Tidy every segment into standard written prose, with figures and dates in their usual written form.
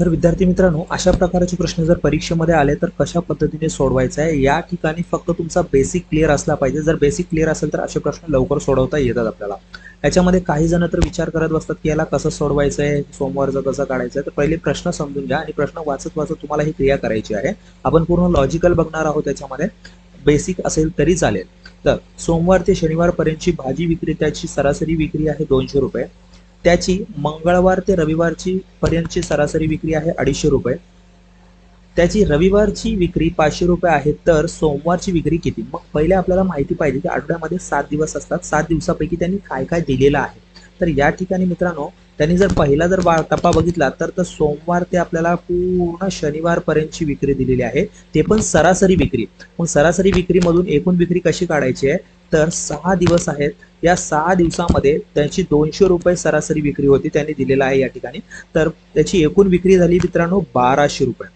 तर विद्यार्थी मित्रांनो, अशा प्रकारचे प्रश्न जर परीक्षेमध्ये आले तर कशा पद्धतीने सोडवायचं आहे या ठिकाणी फक्त तुमचा बेसिक क्लिअर असला पाहिजे। जर बेसिक क्लिअर असेल तर असे प्रश्न लवकर सोडवता येतात आपल्याला। याच्यामध्ये काही जण तर विचार करत बसतात की याला कसं सोडवायचं आहे, सोमवारचं कसं काढायचं आहे। तर पहिले प्रश्न समजून घ्या आणि प्रश्न वाचत वाचत तुम्हाला ही क्रिया करायची आहे। आपण पूर्ण लॉजिकल बघणार आहोत त्याच्यामध्ये, बेसिक असेल तरी चालेल। तर सोमवार ते शनिवार पर्यंतची भाजी विक्रेत्याची सरासरी विक्री आहे 200 रुपये। त्याची मंगळवार ते रविवारची पर्यंतची सरासरी विक्री आहे 250 रुपये। त्याची रविवारची विक्री 500 रुपये आहे, तर सोमवारची विक्री किती? मग पहिले आपल्याला माहिती पाहिजे की आठवड्यामध्ये 7 दिवस असतात, 7 दिवसापैकी त्यांनी काय काय दिलेलं आहे। तर या ठिकाणी मित्रांनो, त्यांनी जर पहिला जर टप्पा बघितला तर सोमवार ते आपल्याला पूर्ण शनिवार पर्यंतची विक्री दिलेली आहे, ते पण सरासरी विक्री। मग सरासरी विक्रीमधून एकूण विक्री कशी काढायची आहे? तर 6 दिवस आहेत, या 6 दिवसामध्ये त्यांची 200 रुपये सरासरी विक्री होती, त्यांनी दिलेला आहे या ठिकाणी। तर त्याची एकूण विक्री झाली मित्रांनो 1200 रुपये।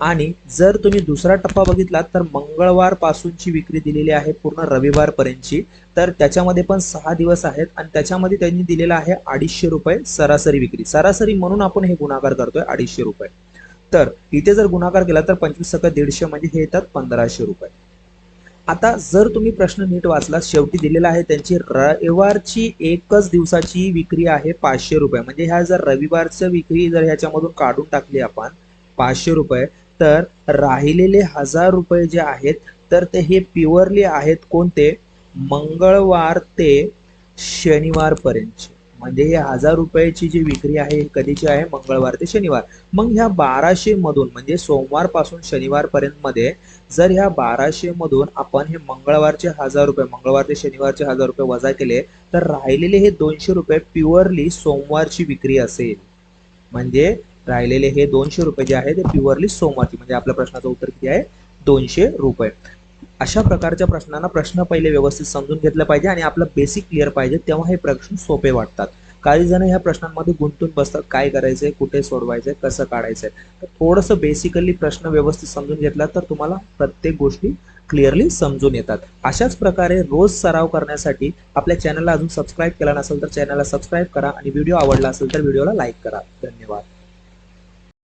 आणि जर तुम्ही दुसरा टप्पा बघितला तर मंगळवार पासूनची विक्री दिलेली आहे पूर्ण रविवार पर्यंतची, तर त्याच्यामध्ये पण 6 दिवस आहेत आणि त्याच्यामध्ये त्यांनी दिलेला आहे 250 रुपये सरासरी विक्री। सरासरी म्हणून आपण हे गुणाकार करतोय 250 रुपये। तर इथे जर गुणाकार केला तर 25 × 150 म्हणजे हे येतात 1500 रुपये। आता जर तुम्ही प्रश्न नीट वाचला, शेवटी दिलेला आहे त्यांची रविवारची एकच दिवसाची विक्री आहे 500 रुपये। म्हणजे ह्या जर रविवारची विक्री जर ह्याच्यामधून काढून टाकली आपण 500 रुपये, तर राहिलेले 1000 रुपये जे आहेत तर ते हे प्युअरली आहेत कोणते? मंगळवार ते शनिवार पर्यंतचे। म्हणजे हे 1000 रुपयाची जी विक्री आहे कधीची आहे? मंगळवार ते शनिवार। मग ह्या 1200 मधून म्हणजे सोमवार पासून शनिवार पर्यंत मध्ये जर ह्या 1200 मधून आपण हे मंगळवारचे 1000 रुपये, मंगळवार ते शनिवारचे 1000 रुपये वजा केले तर राहिलेले हे 200 रुपये प्युअरली सोमवारची विक्री असेल। म्हणजे राहिलेले हे 200 रुपये जे आहे ते प्युअरली सोमवारची, म्हणजे आपल्या प्रश्नाचं उत्तर किती आहे? 200 रुपये। अशा प्रकारच्या प्रश्नांना प्रश्न पहिले व्यवस्थित समजून घेतलं पाहिजे आणि आपलं बेसिक क्लिअर पाहिजे, तेव्हा हे प्रश्न सोपे वाटतात। काही जण ह्या प्रश्नांमध्ये गुंतून बसतात, काय करायचंय, कुठे सोडवायचंय, कसं काढायचंय। तर थोडंसं बेसिकली प्रश्न व्यवस्थित समजून घेतला तर तुम्हाला प्रत्येक गोष्टी क्लिअरली समजून येतात। अशाच प्रकारे रोज सराव करण्यासाठी आपल्या चॅनलला अजून सबस्क्राईब केला नसेल तर चॅनलला सबस्क्राईब करा आणि व्हिडिओ आवडला असेल तर व्हिडिओला लाईक करा। धन्यवाद।